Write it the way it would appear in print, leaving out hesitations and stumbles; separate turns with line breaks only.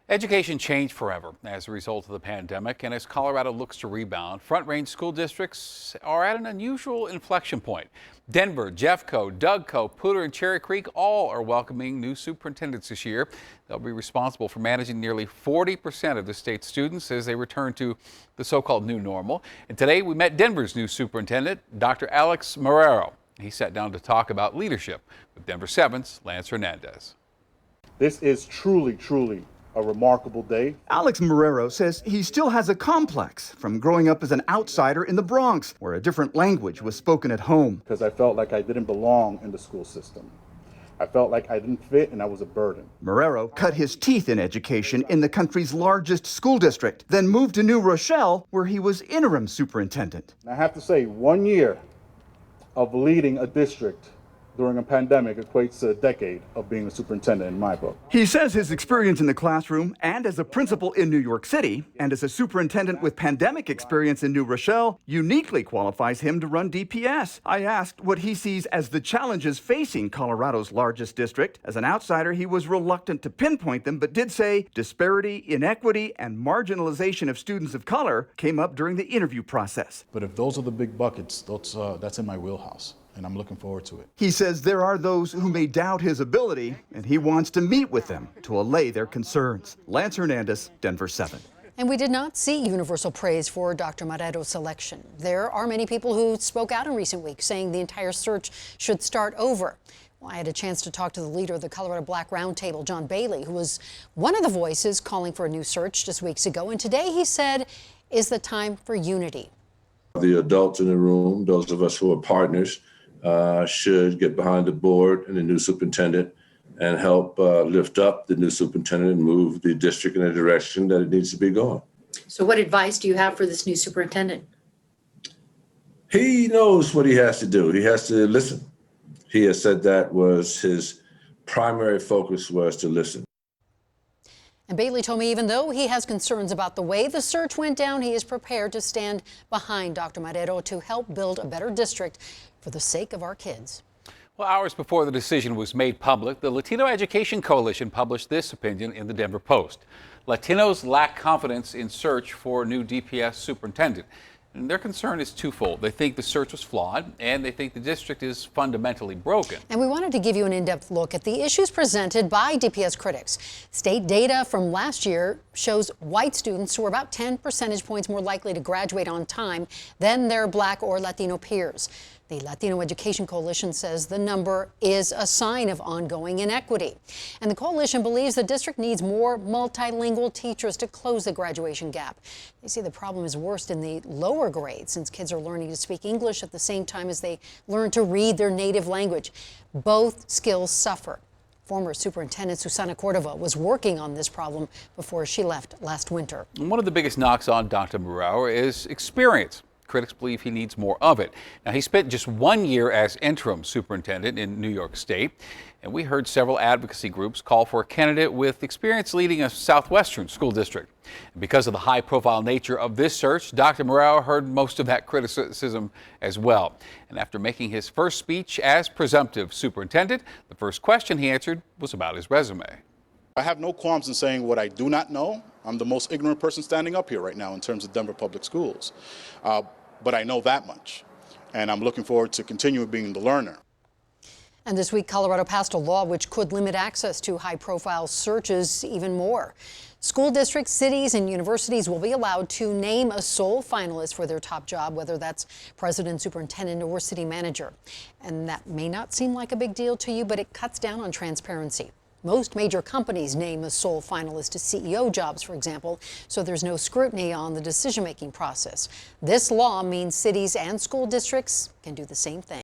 Education changed forever as a result of the pandemic, and as Colorado looks to rebound, Front Range school districts are at an unusual inflection point. Denver, Jeffco, Dougco, Poudre, and Cherry Creek all are welcoming new superintendents this year. They'll be responsible for managing nearly 40% of the state's students as they return to the so-called new normal. And today we met Denver's new superintendent, Dr. Alex Marrero. He sat down to talk about leadership with Denver 7's Lance Hernandez.
This is truly a remarkable day.
Alex Marrero says he still has a complex from growing up as an outsider in the Bronx, where a different language was spoken at home.
Because I felt like I didn't belong in the school system. I felt like I didn't fit and I was a burden.
Marrero cut his teeth in education in the country's largest school district, then moved to New Rochelle, where he was interim superintendent.
And I have to say, 1 year of leading a district during a pandemic equates to a decade of being a superintendent in my book.
He says his experience in the classroom and as a principal in New York City and as a superintendent with pandemic experience in New Rochelle uniquely qualifies him to run DPS. I asked what he sees as the challenges facing Colorado's largest district. As an outsider, he was reluctant to pinpoint them, but did say disparity, inequity, and marginalization of students of color came up during the interview process.
But if those are the big buckets, that's in my wheelhouse. And I'm looking forward to it.
He says there are those who may doubt his ability, and he wants to meet with them to allay their concerns. Lance Hernandez, Denver 7.
And we did not see universal praise for Dr. Marrero's selection. There are many people who spoke out in recent weeks saying the entire search should start over. Well, I had a chance to talk to the leader of the Colorado Black Roundtable, John Bailey, who was one of the voices calling for a new search just weeks ago. And today he said is the time for unity.
The adults in the room, those of us who are partners, should get behind the board and the new superintendent and help lift up the new superintendent and move the district in the direction that it needs to be going.
So what advice do you have for this new superintendent?
He knows what he has to do. He has to listen. He has said that was his primary focus, was to listen.
And Bailey told me even though he has concerns about the way the search went down, he is prepared to stand behind Dr. Marrero to help build a better district for the sake of our kids.
Well, hours before the decision was made public, the Latino Education Coalition published this opinion in the Denver Post. Latinos lack confidence in search for a new DPS superintendent. And their concern is twofold. They think the search was flawed, and they think the district is fundamentally broken.
And we wanted to give you an in-depth look at the issues presented by DPS critics. State data from last year shows white students were about 10 percentage points more likely to graduate on time than their Black or Latino peers. The Latino Education Coalition says the number is a sign of ongoing inequity. And the coalition believes the district needs more multilingual teachers to close the graduation gap. They say the problem is worst in the lower grades, since kids are learning to speak English at the same time as they learn to read their native language. Both skills suffer. Former Superintendent Susana Cordova was working on this problem before she left last winter.
One of the biggest knocks on Dr. Marrero is experience. Critics believe he needs more of it. Now, he spent just 1 year as interim superintendent in New York State, and we heard several advocacy groups call for a candidate with experience leading a southwestern school district. And because of the high-profile nature of this search, Dr. Marrero heard most of that criticism as well. And after making his first speech as presumptive superintendent, the first question he answered was about his resume.
I have no qualms in saying what I do not know. I'm the most ignorant person standing up here right now in terms of Denver Public Schools. But I know that much, and I'm looking forward to continuing being the learner.
And this week, Colorado passed a law which could limit access to high-profile searches even more. School districts, cities, and universities will be allowed to name a sole finalist for their top job, whether that's president, superintendent, or city manager. And that may not seem like a big deal to you, but it cuts down on transparency. Most major companies name a sole finalist to CEO jobs, for example, so there's no scrutiny on the decision-making process. This law means cities and school districts can do the same thing.